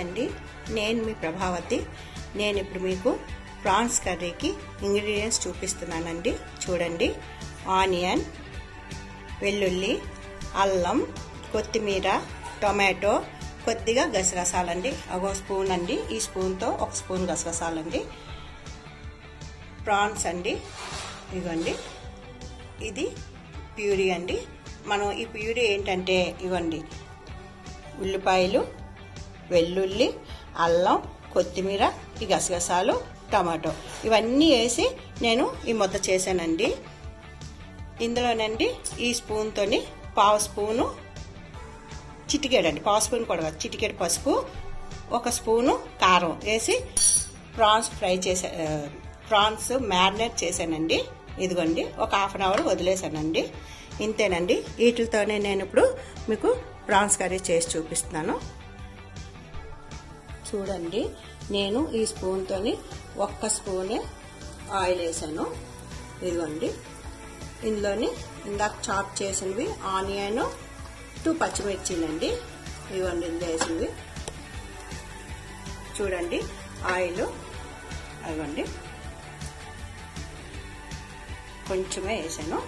అండి, నేను మీ ప్రభావతి. నేను ఇప్పుడు మీకు ప్రాన్స్ కర్రీకి ఇంగ్రీడియంట్స్ చూపిస్తున్నానండి. చూడండి, ఆనియన్, వెల్లుల్లి, అల్లం, కొత్తిమీర, టొమాటో, కొద్దిగా గసగసాలండి, ఒక స్పూన్ అండి. ఈ స్పూన్తో ఒక స్పూన్ గసగసాలండి. ప్రాన్స్ అండి, ఇవ్వండి. ఇది ప్యూరీ అండి. మనం ఈ ప్యూరీ ఏంటంటే ఇవ్వండి, ఉల్లిపాయలు, వెల్లుల్లి, అల్లం, కొత్తిమీర, ఈ గసగసాలు, టమాటో ఇవన్నీ వేసి నేను ఈ ముద్ద చేశానండి. ఇందులోనండి ఈ స్పూన్తోని పావు స్పూను చిటికెడండి, పావు స్పూన్ కూడా కాదు, చిటికెడు పసుపు, ఒక స్పూను కారం వేసి ప్రాన్స్ మ్యారినేట్ చేశానండి. ఇదిగోండి, ఒక హాఫ్ అన్ అవర్ వదిలేసానండి. ఇంతేనండి. వీటితోనే నేను ఇప్పుడు మీకు ప్రాన్స్ కర్రీ చేసి చూపిస్తున్నాను. చూడండి, నేను ఈ స్పూన్తోని ఒక్క స్పూనే ఆయిల్ వేసాను. ఇదిగోండి, ఇందులోని ఇందాక చాప్ చేసినవి ఆనియన్, 2 పచ్చిమిర్చిలండి. ఇదిగోండి, ఇందులో వేసినవి. చూడండి, ఆయిల్ అదిగోండి కొంచెమే వేసాను.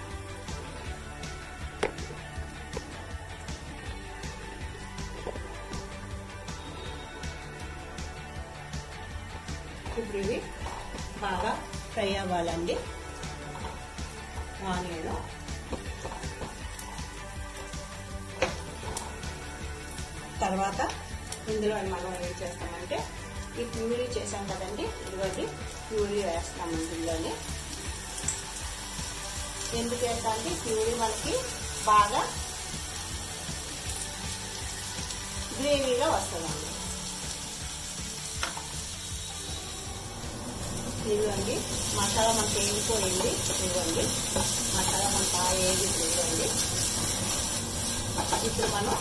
ఇప్పుడు ఇవి బాగా ఫ్రై అవ్వాలండి. ఆనియన్, తర్వాత ఇందులో మనం ఏం చేస్తామంటే ఈ ప్యూరీ చేసాం కదండి, ఇదిగోండి ప్యూరీ వేస్తాము ఇందులోనే. ఎందుకు వేస్తామంటే ప్యూరీ మనకి బాగా గ్రేవీగా వస్తుందండి. ఇదిగోండి, మసాలా మనకి వేగిపోయింది. ఇదిగోండి, మసాలా మనకు బాగా వేగింది. ఇదిగోండి, ఇప్పుడు మనం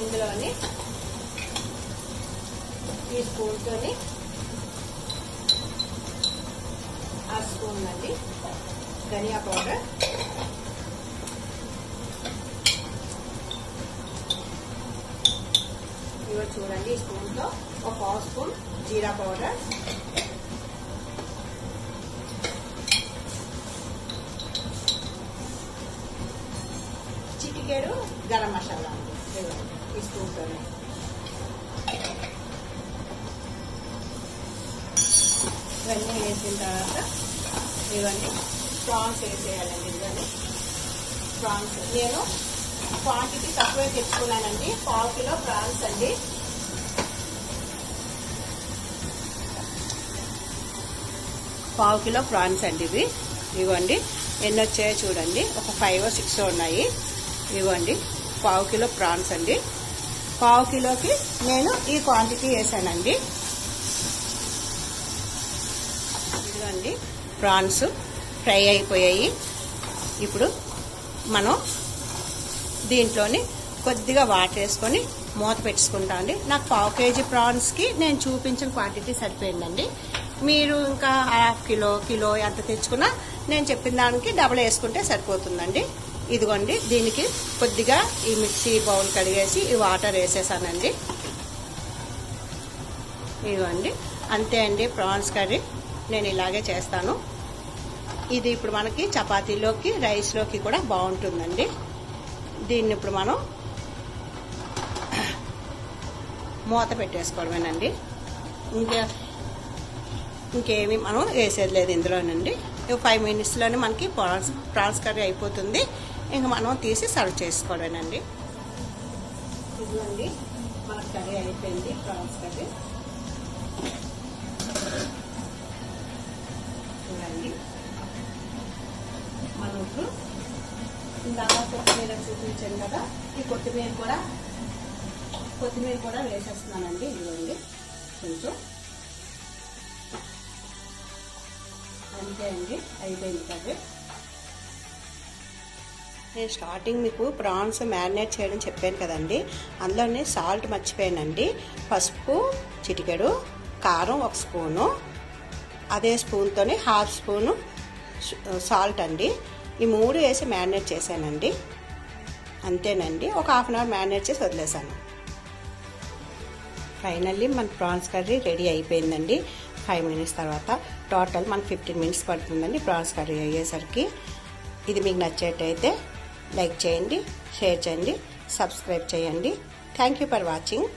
ఇందులోని ఈ స్పూన్తోని ఆ స్పూన్ అండి ధనియా పౌడర్, ఇవి చూడండి, ఈ స్పూన్తో ఒక పావు స్పూన్ జీరా పౌడర్, చిటికెడు గరం మసాలా అండి. ఈ స్పూన్తోనే ఇవన్నీ వేసిన తర్వాత ఇవన్నీ ప్రాన్స్ వేసేయాలండి. ఇవన్నీ ప్రాన్స్ నేను క్వాంటిటీ తక్కువే తెచ్చుకున్నానండి. 1/2 కిలో ప్రాన్స్ అండి. ఇవి ఇవ్వండి. ఎన్ని వచ్చాయో చూడండి, ఒక 5 or 6 ఉన్నాయి. ఇవ్వండి, 1/2 కిలో ప్రాన్స్ అండి. 1/2 కిలోకి నేను ఈ క్వాంటిటీ వేసానండి. ఇదిగోండి, ప్రాన్స్ ఫ్రై అయిపోయాయి. ఇప్పుడు మనం దీంట్లోని కొద్దిగా వాటర్ వేసుకొని మూత పెట్టుకుంటాం అండి. నాకు 1/2 kg ప్రాన్స్కి నేను చూపించిన క్వాంటిటీ సరిపోయిందండి. మీరు ఇంకా 1/2 కిలో ఎంత తెచ్చుకున్నా నేను చెప్పిన దానికి డబల్ వేసుకుంటే సరిపోతుందండి. ఇదిగోండి, దీనికి కొద్దిగా ఈ మిక్సీ బౌల్ కడిగేసి ఈ వాటర్ వేసేసానండి. ఇదిగోండి, అంతే అండి ప్రాన్స్ కర్రీ. నేను ఇలాగే చేస్తాను. ఇది ఇప్పుడు మనకి చపాతీలోకి, రైస్లోకి కూడా బాగుంటుందండి. దీన్ని ఇప్పుడు మనం మూత పెట్టేసుకోవడమేనండి. ఇంకేమి మనం వేసేది లేదు ఇందులోనండి. 5 minutesలోనే మనకి ప్రాన్స్ కర్రీ అయిపోతుంది. ఇంకా మనం తీసి సర్వ్ చేసుకోవడమేనండి. ఇదిగోండి, మన కర్రీ అయిపోయింది, ప్రాన్స్ కర్రీ. చూడండి, మనం ఇప్పుడు ఇందాక కొత్తిమీర చూపించాను కదా, ఈ కొత్తిమీర కూడా వేసేస్తున్నానండి. ఇదిగోండి, కొంచెం అంతే అండి, అయిపోయింది కర్రీ. నేను స్టార్టింగ్ మీకు ప్రాన్స్ మ్యారినేట్ చేయడం చెప్పాను కదండి, అందులోనే సాల్ట్ మర్చిపోయానండి. పసుపు చిటికెడు, కారం 1 స్పూను, అదే స్పూన్తోనే 1/2 స్పూను సాల్ట్ అండి. ఈ 3 వేసి మ్యారినేట్ చేశానండి. అంతేనండి, ఒక హాఫ్ అన్ అవర్ మ్యారినేట్ చేసి వదిలేసాను. ఫైనల్లీ మన ప్రాన్స్ కర్రీ రెడీ అయిపోయిందండి. 5 మినిట్స్ తర్వాత టోటల్ మనకు 15 మినిట్స్ పడుతుందండి ప్రాన్స్ కర్రీ అయ్యేసరికి. ఇది మీకు నచ్చేటైతే లైక్ చేయండి, షేర్ చేయండి, సబ్స్క్రైబ్ చేయండి. Thank you for watching.